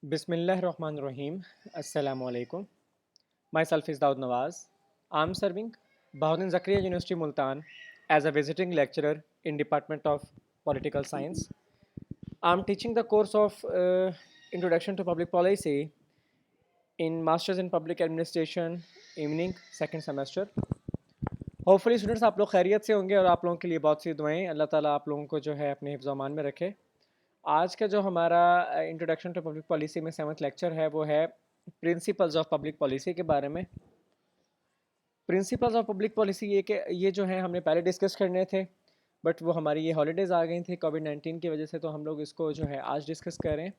Bismillahirrahmanirrahim. Assalamu alaikum. Myself is Daud Nawaz. I'm serving Bahauddin Zakaria University Multan as a visiting lecturer in Department of Political Science. I'm teaching the course of Introduction to Public Policy in Masters in Public Administration, evening, second semester. Hopefully students आप लोग खैरियत से होंगे और आप लोगों के लिए बहुत सी दुआएं अल्लाह ताला आप लोगों को जो है अपने हिफ्ज़ अमान में रखे। आज का जो हमारा इंट्रोडक्शन टू पब्लिक पॉलिसी में 7th लेक्चर है वो है प्रिंसिपल्स ऑफ पब्लिक पॉलिसी के बारे में। प्रिंसिपल्स ऑफ पब्लिक पॉलिसी ये जो है हमने पहले डिस्कस करने थे, बट वो हमारी ये हॉलीडेज़ आ गई थी कोविड-19 की वजह से, तो हम लोग इसको जो है आज डिस्कस कर रहे हैं।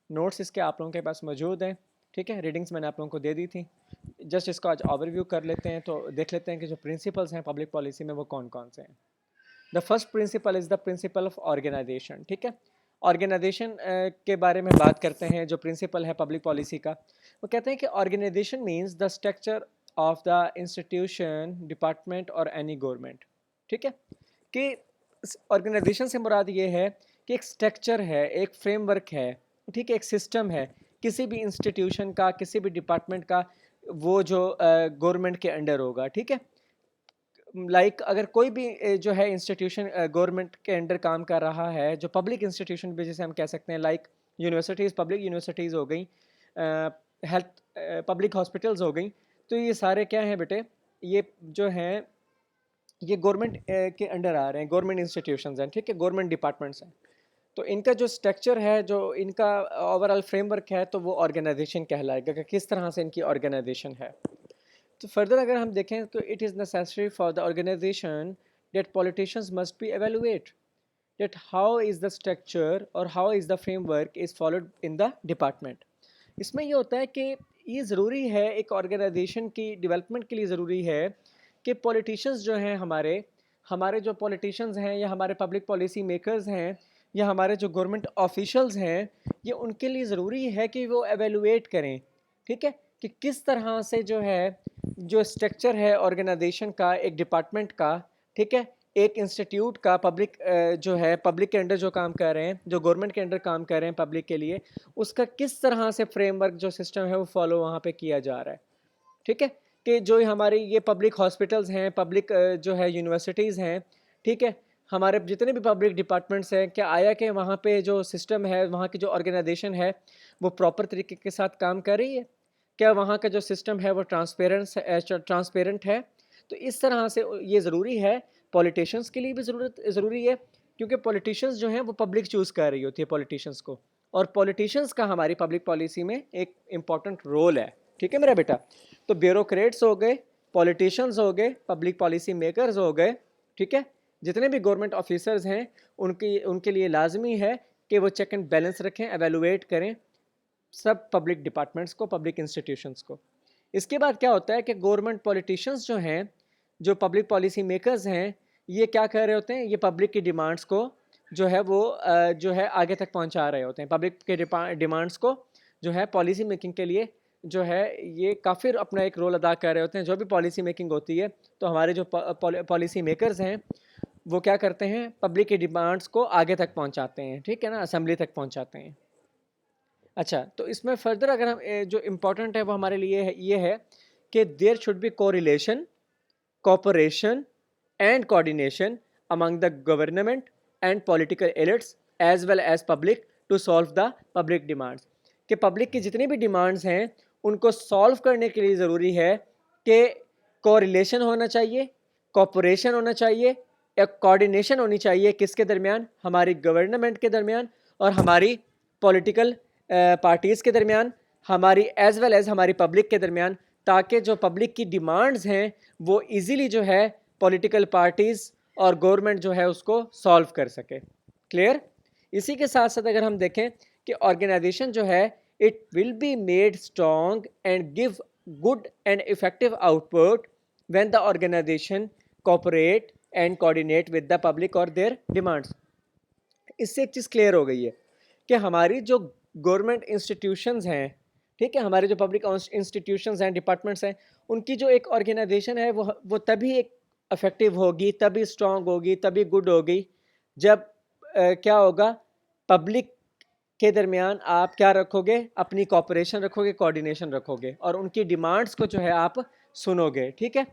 नोट्स इसके आप लोगों के पास मौजूद हैं, ठीक है। रीडिंग्स मैंने आप लोगों को दे दी थी, जस्ट इसको आज ओवरव्यू कर लेते हैं। तो देख लेते हैं कि जो प्रिंसिपल्स हैं पब्लिक पॉलिसी में वो कौन कौन से हैं। The first principle is the principle of organisation, ठीक है। ऑर्गेनाइजेशन के बारे में बात करते हैं। जो प्रिंसिपल है पब्लिक पॉलिसी का, वो कहते हैं कि organisation means the structure of the institution, department और एनी गवर्नमेंट, ठीक है। कि ऑर्गेनाइजेशन से मुराद ये है कि एक स्ट्रक्चर है, एक फ्रेमवर्क है, ठीक है, एक सिस्टम है किसी भी इंस्टीट्यूशन का, किसी भी डिपार्टमेंट का, वो जो गवर्नमेंट के अंडर होगा, ठीक है। अगर कोई भी जो है इंस्टीट्यूशन गवर्नमेंट के अंडर काम कर रहा है, जो पब्लिक इंस्टीट्यूशन भी जिसे हम कह सकते हैं, लाइक यूनिवर्सिटीज़, पब्लिक यूनिवर्सिटीज़ हो गई, हेल्थ पब्लिक हॉस्पिटल्स हो गई, तो ये सारे क्या हैं बेटे, ये जो हैं ये गवर्नमेंट के अंडर आ रहे हैं, गवर्नमेंट इंस्टीट्यूशंस हैं, ठीक है, गवर्नमेंट डिपार्टमेंट्स हैं। तो इनका जो स्ट्रक्चर है, जो इनका ओवरऑल फ्रेमवर्क है, तो वो ऑर्गेनाइजेशन कहलाएगा कि किस तरह से इनकी ऑर्गेनाइजेशन है। तो फर्दर अगर हम देखें तो it is necessary for the organisation that politicians must be evaluate that how is the structure और how is the framework is followed in the department. इसमें ये होता है कि ये ज़रूरी है, एक ऑर्गेनाइजेशन की डेवलपमेंट के लिए ज़रूरी है कि पॉलिटिशियंस जो हैं, हमारे हमारे जो पॉलिटिशियंस हैं या हमारे पब्लिक पॉलिसी मेकर्स हैं या हमारे जो गवर्नमेंट ऑफिशियल्स हैं, ये उनके लिए ज़रूरी है कि वो एवेलुएट करें, ठीक है, कि किस तरह से जो है जो स्ट्रक्चर है ऑर्गेनाइजेशन का, एक डिपार्टमेंट का, ठीक है, एक इंस्टीट्यूट का, पब्लिक जो है पब्लिक के अंडर जो काम कर रहे हैं, जो गवर्नमेंट के अंडर काम कर रहे हैं पब्लिक के लिए, उसका किस तरह से फ्रेमवर्क जो सिस्टम है वो फॉलो वहाँ पे किया जा रहा है, ठीक है। कि जो हमारी ये पब्लिक हॉस्पिटल्स हैं, पब्लिक जो है यूनिवर्सिटीज़ हैं, ठीक है, हमारे जितने भी पब्लिक डिपार्टमेंट्स हैं, क्या आया कि वहाँ पे जो सिस्टम है, वहाँ की जो ऑर्गेनाइजेशन है, वो प्रॉपर तरीके के साथ काम कर रही है? क्या वहाँ का जो सिस्टम है वो ट्रांसपेरेंट है? तो इस तरह से ये ज़रूरी है, पॉलिटिशियंस के लिए भी ज़रूरी है, क्योंकि पॉलिटिशियंस जो हैं वो पब्लिक चूज़ कर रही होती है पॉलिटिशियंस को, और पॉलिटिशियंस का हमारी पब्लिक पॉलिसी में एक इम्पॉर्टेंट रोल है, ठीक है मेरा बेटा। तो ब्यूरोक्रेट्स हो गए, पॉलिटिशियंस हो गए, पब्लिक पॉलिसी मेकर्स हो गए, ठीक है, जितने भी गवर्नमेंट ऑफिसर्स हैं, उनके लिए लाजमी है कि वो चेक एंड बैलेंस रखें, एवेलुएट करें सब पब्लिक डिपार्टमेंट्स को, पब्लिक इंस्टीट्यूशंस को। इसके बाद क्या होता है कि गवर्नमेंट पॉलिटिशियंस जो हैं, जो पब्लिक पॉलिसी मेकर्स हैं, ये क्या कर रहे होते हैं, ये पब्लिक की डिमांड्स को जो है वो जो है आगे तक पहुंचा रहे होते हैं। पब्लिक के डिमांड्स को जो है पॉलिसी मेकिंग के लिए जो है ये काफ़ी अपना एक रोल अदा कर रहे होते हैं। जो भी पॉलिसी मेकिंग होती है, तो हमारे जो पॉलिसी मेकर्स हैं वो क्या करते हैं, पब्लिक की डिमांड्स को आगे तक पहुंचाते हैं, ठीक है ना, असेंबली तक पहुंचाते हैं। अच्छा, तो इसमें फर्दर अगर हम जो इम्पोर्टेंट है वो हमारे लिए ये है कि there should be correlation, cooperation and coordination among the government and political elites as well as public to solve the public demands। कि पब्लिक की जितनी भी डिमांड्स हैं उनको सॉल्व करने के लिए ज़रूरी है कि कोरिलेशन होना चाहिए, कोऑपरेशन होना चाहिए, एक कोऑर्डिनेशन होनी चाहिए, किसके दरमियान, हमारी गवर्नमेंट के दरमियान और हमारी पॉलिटिकल पार्टीज़ के दरमियान, हमारी एज वेल एज़ हमारी पब्लिक के दरमियान, ताकि जो पब्लिक की डिमांड्स हैं वो इजीली जो है पॉलिटिकल पार्टीज़ और गवर्नमेंट जो है उसको सॉल्व कर सके। क्लियर? इसी के साथ साथ अगर हम देखें कि ऑर्गेनाइजेशन जो है it will be made strong and give good and effective output when the organisation cooperate and coordinate with the public और देयर डिमांड्स। इससे एक चीज़ क्लियर हो गई है कि हमारी जो गवर्नमेंट इंस्टीट्यूशंस हैं, ठीक है, हमारे जो पब्लिक इंस्टीट्यूशंस हैं, डिपार्टमेंट्स हैं, उनकी जो एक ऑर्गेनाइजेशन है वो तभी एक इफेक्टिव होगी, तभी स्ट्रांग होगी, तभी गुड होगी, जब क्या होगा, पब्लिक के दरमियान आप क्या रखोगे, अपनी कॉपरेशन रखोगे, कोऑर्डिनेशन रखोगे और उनकी डिमांड्स को जो है आप सुनोगे, ठीक है।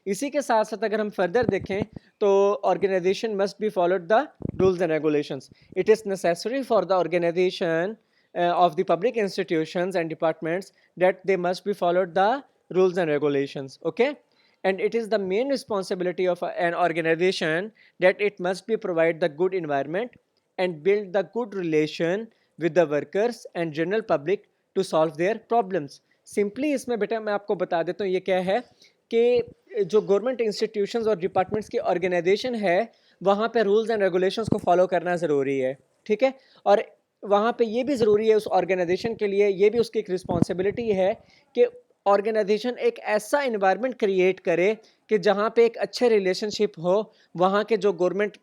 इसी के साथ साथ अगर हम फर्दर देखें तो organisation must be followed the rules and regulations. It is necessary for the organisation of the public institutions and departments that they must be followed the rules and regulations, okay. And it is the main responsibility of an organization that it must be provide the good environment and build the good relation with the workers and general public to solve their problems. Simply इसमें बेटा मैं आपको बता देता हूँ ये क्या है कि जो गवर्नमेंट इंस्टीट्यूशंस और डिपार्टमेंट्स की ऑर्गेनाइजेशन है वहाँ पे रूल्स एंड रेगुलेशंस को फॉलो करना ज़रूरी है, ठीक है। और वहाँ पे ये भी ज़रूरी है उस ऑर्गेनाइजेशन के लिए, ये भी उसकी एक रिस्पॉन्सिबिलिटी है कि ऑर्गेनाइजेशन एक ऐसा इन्वायरमेंट क्रिएट करे कि जहाँ पे एक अच्छे रिलेशनशिप हो वहाँ के जो गवर्नमेंट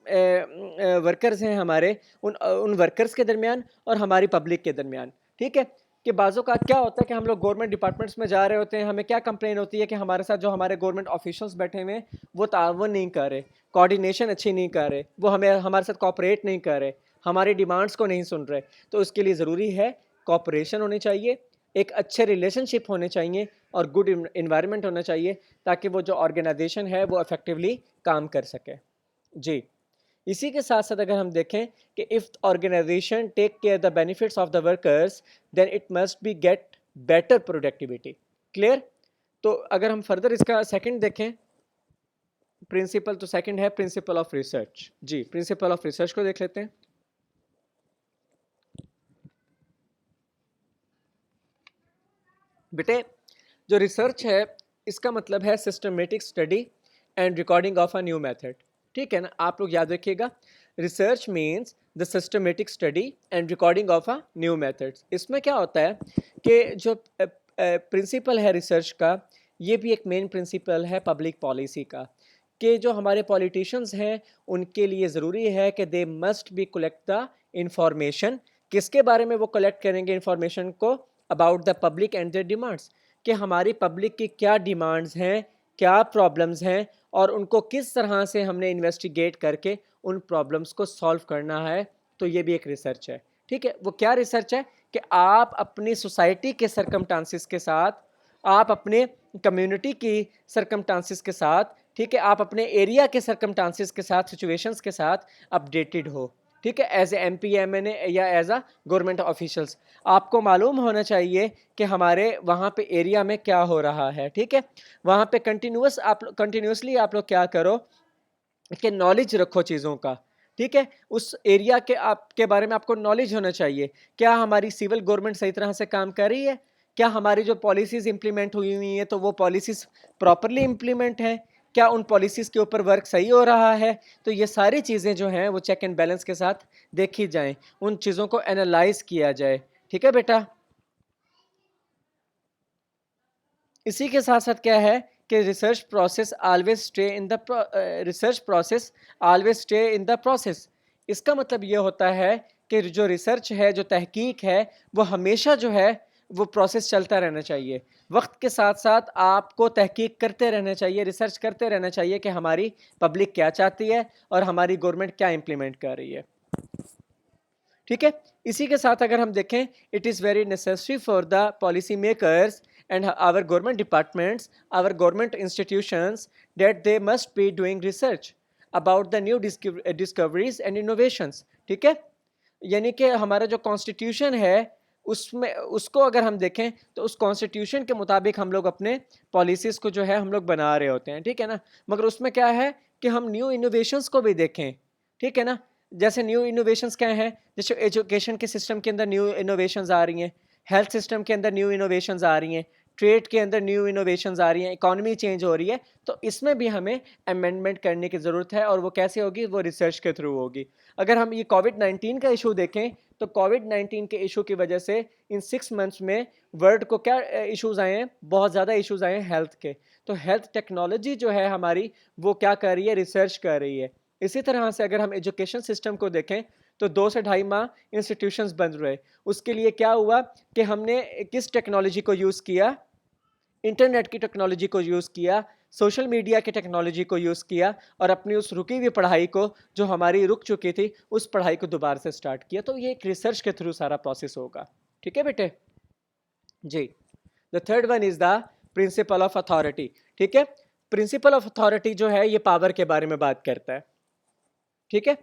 वर्कर्स हैं हमारे उन वर्कर्स के दरमियान और हमारी पब्लिक के दरमियान, ठीक है। कि बाज़ों का क्या होता है कि हम लोग गवर्नमेंट डिपार्टमेंट्स में जा रहे होते हैं, हमें क्या कंप्लेन होती है कि हमारे साथ जो हमारे गवर्नमेंट ऑफिशियल्स बैठे हुए हैं वो तावन नहीं कर रहे, कोऑर्डिनेशन अच्छी नहीं कर रहे, वो हमारे साथ कोऑपरेट नहीं कर रहे, हमारी डिमांड्स को नहीं सुन रहे। तो उसके लिए ज़रूरी है कोऑपरेशन होनी चाहिए, एक अच्छे रिलेशनशिप होने चाहिए और गुड इन्वायरमेंट होना चाहिए ताकि वो जो ऑर्गेनाइजेशन है वो इफ़ेक्टिवली काम कर सके। जी, इसी के साथ साथ अगर हम देखें कि if organisation take care the benefits of the workers then it must be get better productivity. Clear? तो अगर हम फर्दर इसका सेकंड देखें प्रिंसिपल, तो सेकंड है प्रिंसिपल ऑफ रिसर्च। जी, प्रिंसिपल ऑफ रिसर्च को देख लेते हैं। बेटे जो रिसर्च है इसका मतलब है systematic study and recording of a new method, ठीक है ना। आप लोग याद रखिएगा, research means the systematic study and recording of a new methods. इसमें क्या होता है कि जो प्रिंसिपल है रिसर्च का, ये भी एक मेन प्रिंसिपल है पब्लिक पॉलिसी का, कि जो हमारे पॉलिटिशियंस हैं उनके लिए ज़रूरी है कि they must be collect the information. किसके बारे में वो कलेक्ट करेंगे इंफॉर्मेशन को? About the public and there demands, कि हमारी पब्लिक की क्या डिमांड्स हैं, क्या प्रॉब्लम्स हैं और उनको किस तरह से हमने इन्वेस्टिगेट करके उन प्रॉब्लम्स को सॉल्व करना है। तो ये भी एक रिसर्च है, ठीक है। वो क्या रिसर्च है कि आप अपनी सोसाइटी के सरकमस्टांसिस के साथ, आप अपने कम्युनिटी की सरकमस्टांसिस के साथ, ठीक है, आप अपने एरिया के सरकमस्टांसिस के साथ, सिचुएशंस के साथ अपडेटेड हो, ठीक है। एज ए MPMNA या एज अ गवर्नमेंट ऑफिशियल्स आपको मालूम होना चाहिए कि हमारे वहाँ पे एरिया में क्या हो रहा है, ठीक है। वहाँ पे कंटिन्यूसली आप लोग क्या करो कि नॉलेज रखो चीज़ों का, ठीक है। उस एरिया के आपके बारे में आपको नॉलेज होना चाहिए। क्या हमारी सिविल गवर्नमेंट सही तरह से काम कर रही है? क्या हमारी जो पॉलिसीज़ इंप्लीमेंट हुई हुई हैं तो वो पॉलिसीज़ प्रॉपरली इंप्लीमेंट हैं? क्या उन पॉलिसीज़ के ऊपर वर्क सही हो रहा है? तो ये सारी चीज़ें जो हैं वो चेक एंड बैलेंस के साथ देखी जाएं, उन चीज़ों को एनालाइज किया जाए, ठीक है बेटा। इसी के साथ साथ क्या है कि research process always stay in the process. इसका मतलब ये होता है कि जो रिसर्च है, जो तहकीक है, वो हमेशा जो है वो प्रोसेस चलता रहना चाहिए। वक्त के साथ साथ आपको तहकीक करते रहना चाहिए, रिसर्च करते रहना चाहिए कि हमारी पब्लिक क्या चाहती है और हमारी गवर्नमेंट क्या इम्प्लीमेंट कर रही है, ठीक है। इसी के साथ अगर हम देखें, it is very necessary for the policy makers and our government departments, our government institutions, that they must be doing research about the new discoveries and innovations, ठीक है। यानी कि हमारा जो कॉन्स्टिट्यूशन है उसमें, उसको अगर हम देखें तो उस कॉन्स्टिट्यूशन के मुताबिक हम लोग अपने पॉलिसीज़ को जो है हम लोग बना रहे होते हैं, ठीक है ना। मगर उसमें क्या है कि हम न्यू इनोवेशंस को भी देखें, ठीक है ना। जैसे न्यू इनोवेशंस क्या हैं? जैसे एजुकेशन के सिस्टम के अंदर न्यू इनोवेशंस आ रही हैं, हेल्थ सिस्टम के अंदर न्यू इनोवेशंस आ रही हैं, ट्रेड के अंदर न्यू इनोवेशंस आ रही हैं, इकॉनमी चेंज हो रही है। तो इसमें भी हमें अमेंडमेंट करने की ज़रूरत है और वो कैसे होगी? वो रिसर्च के थ्रू होगी। अगर हम ये कोविड-19 का इशू देखें तो कोविड-19 के इशू की वजह से इन 6 मंथ्स में वर्ल्ड को क्या इश्यूज़ आए हैं? बहुत ज़्यादा इश्यूज़ आए हैं हेल्थ के। तो हेल्थ टेक्नोलॉजी जो है हमारी, वो क्या कर रही है? रिसर्च कर रही है। इसी तरह से अगर हम एजुकेशन सिस्टम को देखें तो 2 से ढाई माह इंस्टीट्यूशंस बंद रहे। उसके लिए क्या हुआ कि हमने किस टेक्नोलॉजी को यूज़ किया? इंटरनेट की टेक्नोलॉजी को यूज़ किया सोशल मीडिया की टेक्नोलॉजी को यूज़ किया और अपनी उस रुकी हुई पढ़ाई को, जो हमारी रुक चुकी थी, उस पढ़ाई को दोबारा से स्टार्ट किया। तो ये एक रिसर्च के थ्रू सारा प्रोसेस होगा। ठीक है बेटे जी। The third one is the principle of authority. ठीक है, प्रिंसिपल ऑफ अथॉरिटी जो है ये पावर के बारे में बात करता है। ठीक है,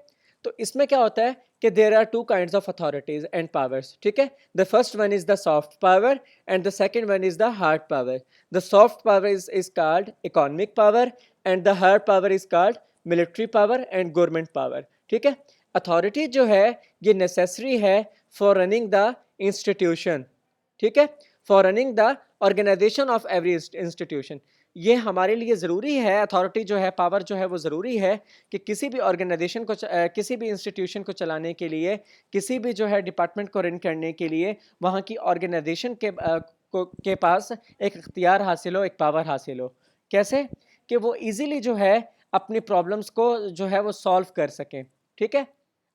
तो इसमें क्या होता है कि there are two kinds of authorities and powers. ठीक है, the first one is the soft power and the second one is the hard power. The soft power is called economic power and the hard power is called military power and government power. ठीक है, authority जो है ये necessary है for running the institution. ठीक है, for running the organisation of every institution. ये हमारे लिए ज़रूरी है, अथॉरिटी जो है, पावर जो है वो ज़रूरी है कि किसी भी ऑर्गेनाइजेशन को किसी भी इंस्टीट्यूशन को चलाने के लिए, किसी भी जो है डिपार्टमेंट को रन करने के लिए वहाँ की ऑर्गेनाइजेशन के पास एक इख्तियार हासिल हो, एक पावर हासिल हो। कैसे कि वो इजीली जो है अपनी प्रॉब्लम्स को जो है वो सॉल्व कर सकें। ठीक है,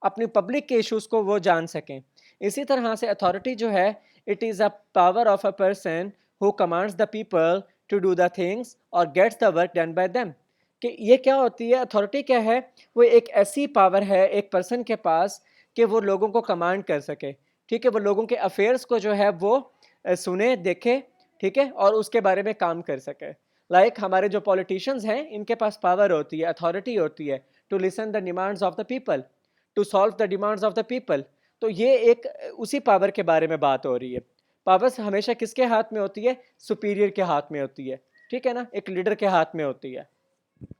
अपनी पब्लिक के इश्यूज़ को वो जान सकें। इसी तरह से अथॉरिटी जो है it is a power of a person who commands the people to do the things और gets the work done by them. कि ये क्या होती है, अथॉरिटी क्या है, वो एक ऐसी पावर है एक पर्सन के पास कि वो लोगों को कमांड कर सके। ठीक है, वो लोगों के अफेयर्स को जो है वो सुने, देखे, ठीक है, और उसके बारे में काम कर सके। लाइक हमारे जो पॉलिटिशियंस हैं इनके पास पावर होती है, अथॉरिटी होती है to listen the demands of the people, to solve the demands of the people. तो ये एक उसी पावर के बारे में बात हो रही है। पावर्स हमेशा किसके हाथ में होती है, सुपीरियर के हाथ में होती है। ठीक है ना, एक लीडर के हाथ में होती है।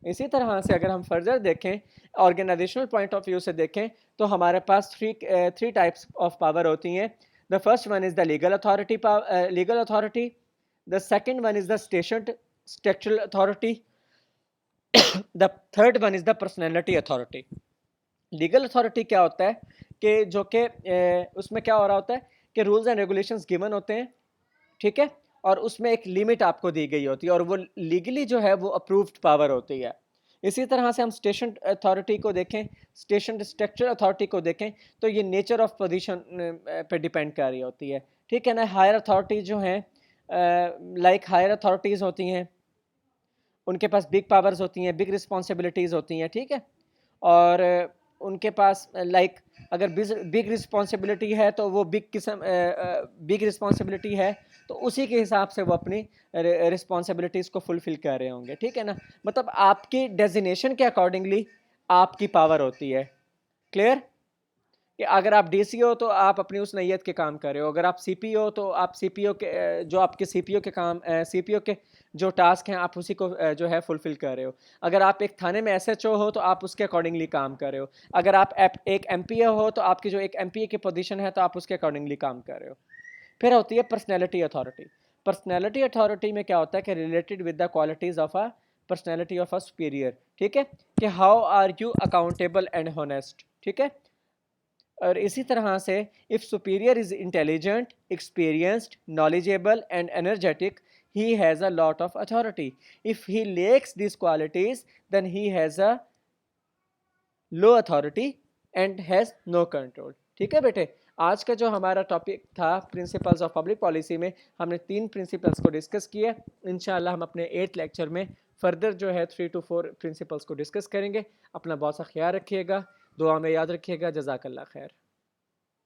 इसी तरह से अगर हम फर्दर देखें, ऑर्गेनाइजेशनल पॉइंट ऑफ व्यू से देखें, तो हमारे पास थ्री टाइप्स ऑफ पावर होती हैं। The first one is the legal authority, the second one is the statutory authority, the third one is the personality authority. Legal authority क्या होता है कि जो कि उसमें क्या हो रहा होता है कि रूल्स एंड रेगुलेशंस गिवन होते हैं। ठीक है, और उसमें एक लिमिट आपको दी गई होती है और वो लीगली जो है वो अप्रूव्ड पावर होती है। इसी तरह से हम स्टेशन अथॉरिटी को देखें, स्टेशन स्ट्रक्चर अथॉरिटी को देखें, तो ये नेचर ऑफ पोजीशन पे डिपेंड कर रही होती है। ठीक है ना, हायर अथॉरिटी जो हैं, लाइक हायर अथॉरिटीज़ होती हैं, उनके पास बिग पावर्स होती हैं, बिग रिस्पॉन्सिबिलिटीज़ होती हैं। ठीक है, और उनके पास लाइक अगर बिग रिस्पॉन्सिबिलिटी है तो वो बिग रिस्पॉन्सिबिलिटी है तो उसी के हिसाब से वो अपनी रिस्पॉन्सिबिलिटीज़ को फुलफ़िल कर रहे होंगे। ठीक है ना, मतलब आपकी डेजिग्नेशन के अकॉर्डिंगली आपकी पावर होती है। क्लियर कि अगर आप डीसी हो तो आप अपनी उस नैयत के काम कर रहे हो, अगर आप सीपी हो तो आप सीपीओ के जो आपके सीपीओ के काम सीपीओ के जो टास्क हैं आप उसी को जो है फुलफिल कर रहे हो। अगर आप एक थाने में एसएचओ हो तो आप उसके अकॉर्डिंगली काम कर रहे हो। अगर आप एक एमपीए हो तो आपकी जो एक एमपीए की पोजीशन है तो आप उसके अकॉर्डिंगली काम कर रहे हो। फिर होती है पर्सनैलिटी अथॉरिटी। पर्सनैलिटी अथॉरिटी में क्या होता है कि related with the qualities of a personality of a superior. ठीक है, कि how are you accountable and honest. ठीक है, और इसी तरह से if superior is intelligent, experienced, knowledgeable and energetic, he has a lot of authority. If he lacks these qualities, then he has a low authority and has no control. ठीक है बेटे, आज का जो हमारा टॉपिक था प्रिंसिपल्स ऑफ पब्लिक पॉलिसी में हमने 3 प्रिंसिपल्स को डिस्कस किया। इंशाल्लाह हम अपने 8th लेक्चर में फर्दर जो है 3 to 4 प्रिंसिपल्स को डिस्कस करेंगे। अपना बहुत सा ख्याल रखिएगा, दुआ में याद रखिएगा। जज़ाकल्लाह खैर।